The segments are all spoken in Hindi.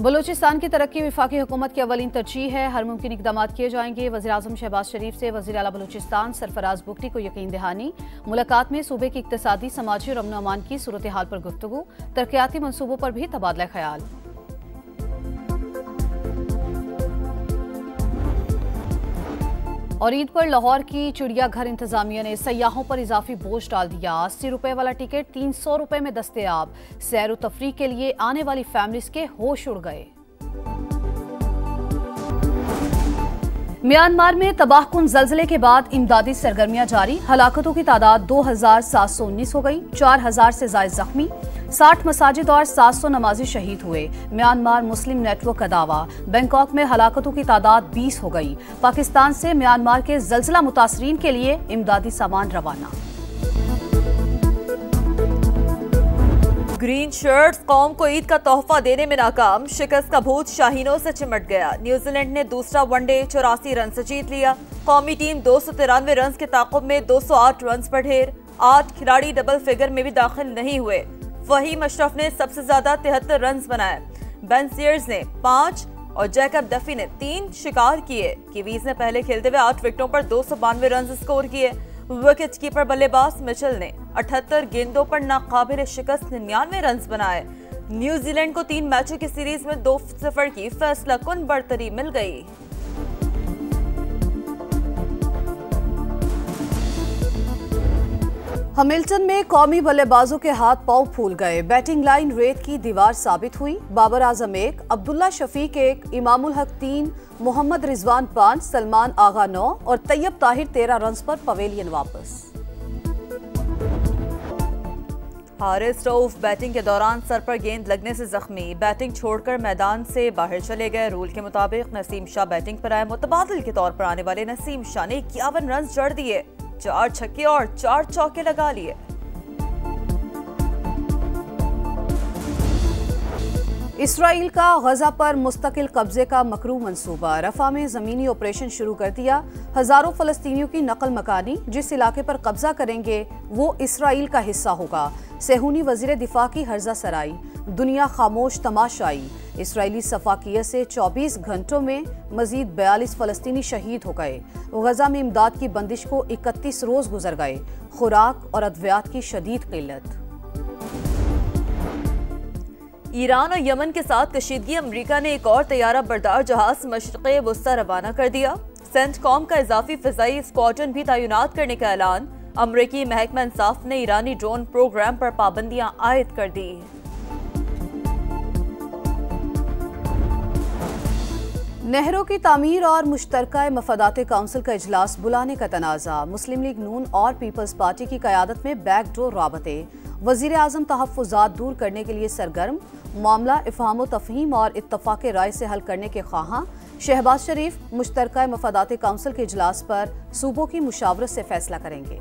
बलूचिस्तान की तरक्की वफाकी हुकूमत की अवलीन तरजीह है। हर मुमकिन इकदाम किए जाएंगे। वज़ीर-ए-आज़म शहबाज शरीफ से वज़ीर आला बलूचिस्तान सरफराज बुगटी को यकीन दहानी। मुलाकात में सूबे की इक्तिसादी, समाजी और अमन अमान की सूरत हाल पर गुफ्तगू। तरक्याती मनसूबों पर भी तबादला ख्याल। और ईद पर लाहौर की चिड़ियाघर इंतजामिया ने सयाहों पर इजाफी बोझ डाल दिया। 80 रुपए वाला टिकट 300 रुपए में दस्तयाब। सैर व तफरीह के लिए आने वाली फैमिलीज के होश उड़ गए। म्यांमार में तबाहकुन जल्जले के बाद इमदादी सरगर्मियां जारी। हलाकतों की तादाद 2719 हो गई। 4000 से ज्यादा जख्मी। 60 मसाजिद और 700 नमाजी शहीद हुए। म्यांमार मुस्लिम नेटवर्क का दावा। बैंकॉक में हलाकतों की तादाद 20 हो गई। पाकिस्तान से म्यांमार के जल्जला मुतासरीन के लिए इमदादी सामान रवाना। ग्रीन शर्ट्स कौम को ईद का तोहफा देने में नाकाम। शिकस्त का भूत शाहीनों से चिमट गया। न्यूजीलैंड ने दूसरा वनडे 84 रन से जीत लिया। कौमी टीम 293 रन के ताक़ुब में 208 रन पर ढेर। 8 खिलाड़ी डबल फिगर में भी दाखिल नहीं हुए। वहीम अशरफ ने सबसे ज्यादा 73 रन बनाए। बेन सीयर्स ने 5 और जैकब डफी ने 3 शिकार किए। कीवीज ने पहले खेलते हुए 8 विकेटों पर 292 रन स्कोर किए। विकेट कीपर बल्लेबाज मिचेल ने 78 गेंदों पर नाकाबिल शिकस्त 99 रन बनाए। न्यूजीलैंड को 3 मैचों की सीरीज में 2-0 की फैसला कुन बढ़तरी मिल गई। हैमिल्टन में कौमी बल्लेबाजों के हाथ पांव फूल गए। बैटिंग लाइन रेत की दीवार साबित हुई। बाबर आजम 1, अब्दुल्ला शफीक 1, इमामुल हक 3, मोहम्मद रिजवान 5, सलमान आगा 9 और तैयब ताहिर 13 रन पर पवेलियन वापस। हारिस रऊफ बैटिंग के दौरान सर पर गेंद लगने से जख्मी। बैटिंग छोड़कर मैदान से बाहर चले गए। रूल के मुताबिक नसीम शाह बैटिंग पर आए। मुतबादिल के तौर पर आने वाले नसीम शाह ने 51 रन जड़ दिए। 4 छक्के और 4 चौके लगा लिए। इसराइल का गजा पर मुस्तकिल कब्जे का मकरू मंसूबा। रफा में जमीनी ऑपरेशन शुरू कर दिया। हजारों फलस्तीनियों की नकल मकानी। जिस इलाके पर कब्जा करेंगे वो इसराइल का हिस्सा होगा। सेहूनी वजीर दिफा की हर्जा सराई। दुनिया खामोश तमाशाई। इसराइली सफाकियत से 24 घंटों में मजीद 42 फलस्तीनी शहीद हो गए। गजा में इमदाद की बंदिश को 31 रोज गुजर गए। खुराक और अद्वियात की शदीद किल्लत। ईरान और यमन के साथ कशीदगी। अमरीका ने एक और तैयारा बरदार जहाज मशरिक़े वस्ता रवाना कर दिया। सेंटकॉम का इजाफी फ़िज़ाई स्क्वाड्रन भी तैनात करने का ऐलान। अमरीकी महकमा इंसाफ ने ईरानी ड्रोन प्रोग्राम पर पाबंदियां आयद कर दी। नहरों की तामीर और मुश्तरका मफादात काउंसिल का इजलास बुलाने का तनाज़ा। मुस्लिम लीग नून और पीपल्स पार्टी की क़यादत में बैकडोर राबते। वज़ीर आज़म तहफ़्फ़ुज़ात दूर करने के लिए सरगर्म। मामला इफ़हाम व तफ़हीम और इत्तफ़ाक़ राय से हल करने के ख्वाहां। शहबाज शरीफ मुश्तरका मफादात काउंसिल के इजलास पर सूबों की मुशावरत से फैसला करेंगे।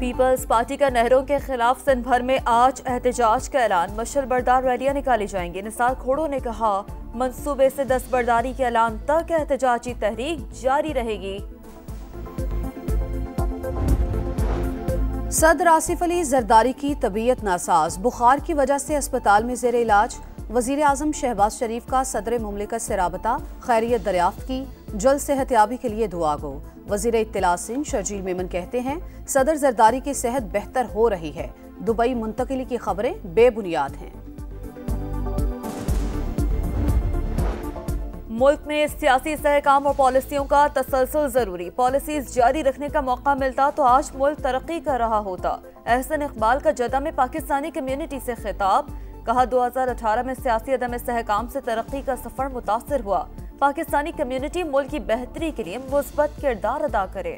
पीपल्स पार्टी का नहरों के खिलाफ सिंध भर में आज एहतजाज का ऐलान। मशल बरदार रैलियां निकाली जाएंगी। निसार खोड़ो ने कहा मंसूबे से दस्तबरदारी के ऐलान तक एहतजाजी तहरीक जारी रहेगी। सदर आसिफ अली जरदारी की तबीयत नासाज। बुखार की वजह से अस्पताल में जेर इलाज। वजीर आजम शहबाज शरीफ का सदर मुमलिकत से राबता। खैरियत दरियाफ्त की। जल्द सेहतयाबी के लिए दुआ गो। वजीर इत्तला सिंह शर्जील मेमन कहते हैं सदर जरदारी की सेहत बेहतर हो रही है। दुबई मुंतकिली की खबरें बेबुनियाद हैं। मुल्क में सियासी सहकाम और पॉलिसियों का तसलसल जरूरी। पॉलिसीज जारी रखने का मौका मिलता तो आज मुल्क तरक्की कर रहा होता। एहसन इकबाल का जदा में पाकिस्तानी कम्युनिटी से खिताब। कहा 2018 में सियासी अदम सहकाम से तरक्की का सफर मुतासिर हुआ। पाकिस्तानी कम्युनिटी मुल्क की बेहतरी के लिए मुस्बत किरदार अदा करे।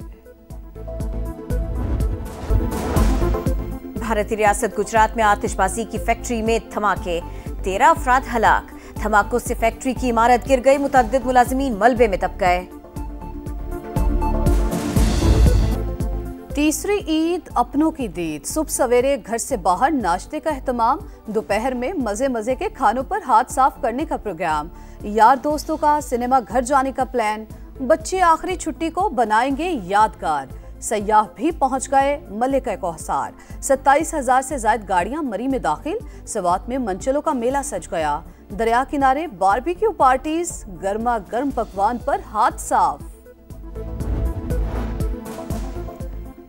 भारतीय रियासत गुजरात में आतिशबाजी की फैक्ट्री में धमाके। 13 अफराद हलाक। धमाकों से फैक्ट्री की इमारत गिर गई। मुतअद्दिद मुलाजिमीन मलबे में दब गए। तीसरी ईद अपनों की दीद। सुबह सवेरे घर से बाहर नाश्ते का एहतमाम। दोपहर में मजे मजे के खानों पर हाथ साफ करने का प्रोग्राम। यार दोस्तों का सिनेमा घर जाने का प्लान। बच्चे आखिरी छुट्टी को बनाएंगे यादगार। सयाह भी पहुंच गए मलिका कौसार। 27,000 से ज्यादा गाड़ियां मरी में दाखिल। सवात में मंचलों का मेला सज गया। दरिया किनारे बारबेक्यू पार्टीज, गर्मा गर्म पकवान पर हाथ साफ।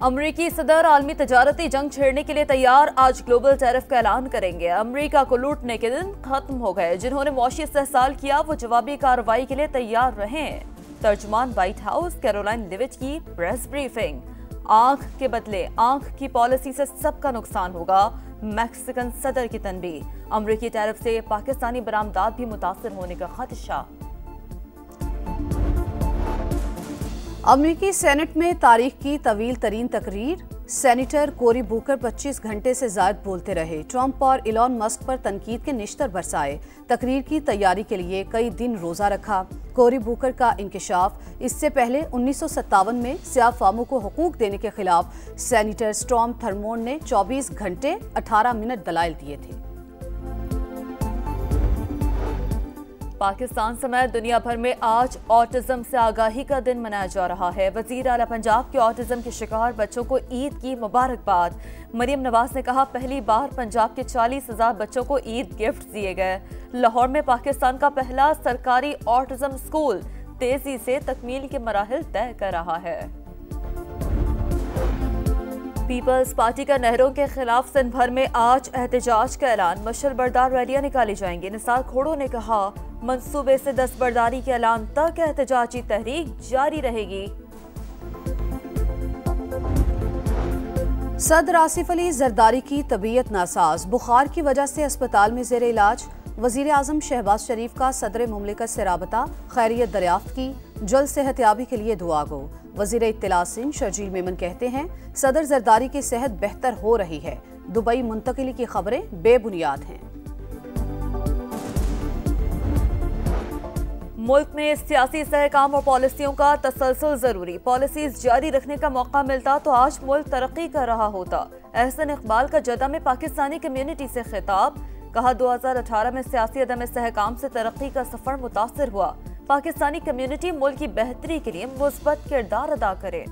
अमरीकी सदर आलमी तजारती जंग छेड़ने के लिए तैयार, आज ग्लोबल टैरिफ का ऐलान करेंगे। अमरीका को लूटने के दिन खत्म हो गए। जिन्होंने मौशी इस्तेहसाल किया वो जवाबी कार्रवाई के लिए तैयार रहे। तर्जुमान व्हाइट हाउस कैरोलाइन लिविच की प्रेस ब्रीफिंग। आंख के बदले आंख की पॉलिसी से सबका नुकसान होगा, मैक्सिकन सदर की तनबीह। अमरीकी टैरिफ से पाकिस्तानी बरामदात भी मुतासिर होने का खदशा। अमरीकी सेनेट में तारीख की तवील तरीन तकरीर। सेनेटर कोरी बुकर 25 घंटे से ज्यादा बोलते रहे। ट्रंप और इलॉन मस्क पर तनकीद के निश्तर बरसाए। तकरीर की तैयारी के लिए कई दिन रोजा रखा। कोरी बुकर का इंकशाफ, इससे पहले 1957 में स्याह फामों को हुकूक देने के खिलाफ सेनेटर स्टॉर्म थर्मोन ने 24 घंटे 18 मिनट दलाइल दिए थे। पाकिस्तान समेत दुनिया भर में आज ऑटिज्म से आगाही का दिन मनाया जा रहा है। वजीर आला पंजाब के ऑटिज्म के शिकार बच्चों को ईद की मुबारकबाद। मरियम नवाज ने कहा, पहली बार पंजाब के 40,000 बच्चों को ईद गिफ्ट दिए गए। लाहौर में पाकिस्तान का पहला सरकारी ऑटिज्म स्कूल तेजी से तकमील के मराहिल तय कर रहा है। पीपल्स पार्टी का नहरों के खिलाफ सिंध भर में आज एहतजाज का ऐलान। मशल बरदार रैलियां निकाली जाएंगी। निसार खोड़ो ने कहा, मंसूबे से दस्तबरदारी के ऐलान तक एहतजाजी तहरीक जारी रहेगी। सदर आसिफ अली जरदारी की तबीयत नासाज, बुखार की वजह से अस्पताल में जेर इलाज। वजीर आजम शहबाज शरीफ का सदर मुमलिकत से राबता, खैरियत दरियाफ्त की, जल्द सेहतियाबी के लिए दुआ गो। वजीर इत्तला सिंह शर्जील मेमन कहते हैं, सदर जरदारी की सेहत बेहतर हो रही है। दुबई मुंतकिली की खबरें बेबुनियाद हैं। मुल्क में सियासी सहकाम और पॉलिसियों का तसलसल जरूरी। पॉलिसीज जारी रखने का मौका मिलता तो आज मुल्क तरक्की कर रहा होता। एहसन इकबाल का जदा में पाकिस्तानी कम्युनिटी से खिताब। कहा, 2018 में सियासी अदम सहकाम से तरक्की का सफर मुतासिर हुआ। पाकिस्तानी कम्युनिटी मुल्क की बेहतरी के लिए मुस्बत किरदार अदा करे।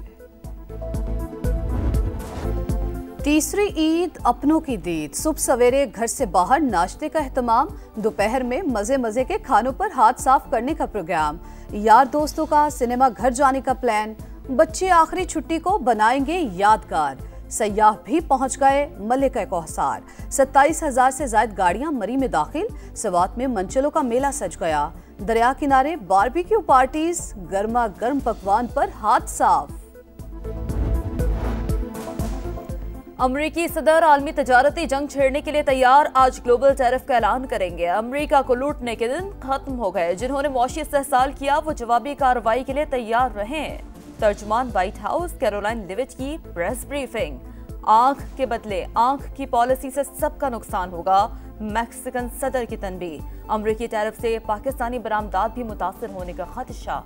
तीसरी ईद अपनों की दीद। सुबह सवेरे घर से बाहर नाश्ते का एहतमाम। दोपहर में मजे मजे के खानों पर हाथ साफ करने का प्रोग्राम। यार दोस्तों का सिनेमा घर जाने का प्लान। बच्चे आखिरी छुट्टी को बनाएंगे यादगार। सयाह भी पहुंच गए मलिका कौसार। 27,000 से ज्यादा गाड़ियां मरी में दाखिल। सवात में मंचलों का मेला सज गया। दरिया किनारे बारबेक्यू पार्टीज, गर्मा गर्म पकवान पर हाथ साफ। अमरीकी सदर आलमी तजारती जंग छेड़ने के लिए तैयार, आज ग्लोबल टैरिफ का ऐलान करेंगे। अमरीका को लूटने के दिन खत्म हो गए। जिन्होंने मौशी इस्तेहसाल किया वो जवाबी कार्रवाई के लिए तैयार रहे। तर्जुमान व्हाइट हाउस कैरोलाइन लिविच की प्रेस ब्रीफिंग। आंख के बदले आंख की पॉलिसी से सबका नुकसान होगा, मैक्सिकन सदर की तनबीह। अमरीकी टैरिफ से पाकिस्तानी बरामदात भी मुतासिर होने का खदशा।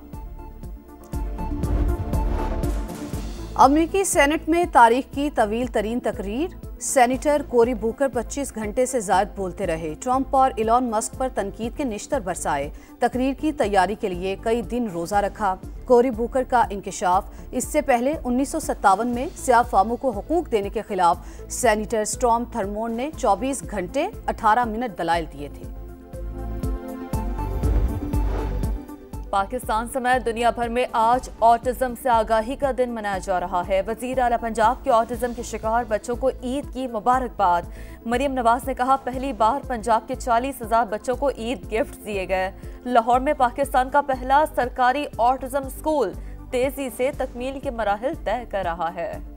अमरीकी सेनेट में तारीख की तवील तरीन तकरीर। सेनेटर कोरी बुकर 25 घंटे से ज्यादा बोलते रहे। ट्रंप और इलॉन मस्क पर तनकीद के निश्तर बरसाए। तकरीर की तैयारी के लिए कई दिन रोजा रखा। कोरी बुकर का इंकशाफ, इससे पहले 1957 में स्याह फामों को हुकूक देने के खिलाफ सेनेटर स्टॉर्म थर्मोन ने 24 घंटे 18 मिनट दलाइल दिए थे। पाकिस्तान समेत दुनिया भर में आज ऑटिज्म से आगाही का दिन मनाया जा रहा है। वजीर आला पंजाब के ऑटिज्म के शिकार बच्चों को ईद की मुबारकबाद। मरियम नवाज ने कहा, पहली बार पंजाब के 40,000 बच्चों को ईद गिफ्ट दिए गए। लाहौर में पाकिस्तान का पहला सरकारी ऑटिज्म स्कूल तेजी से तकमील के मराहिल तय कर रहा है।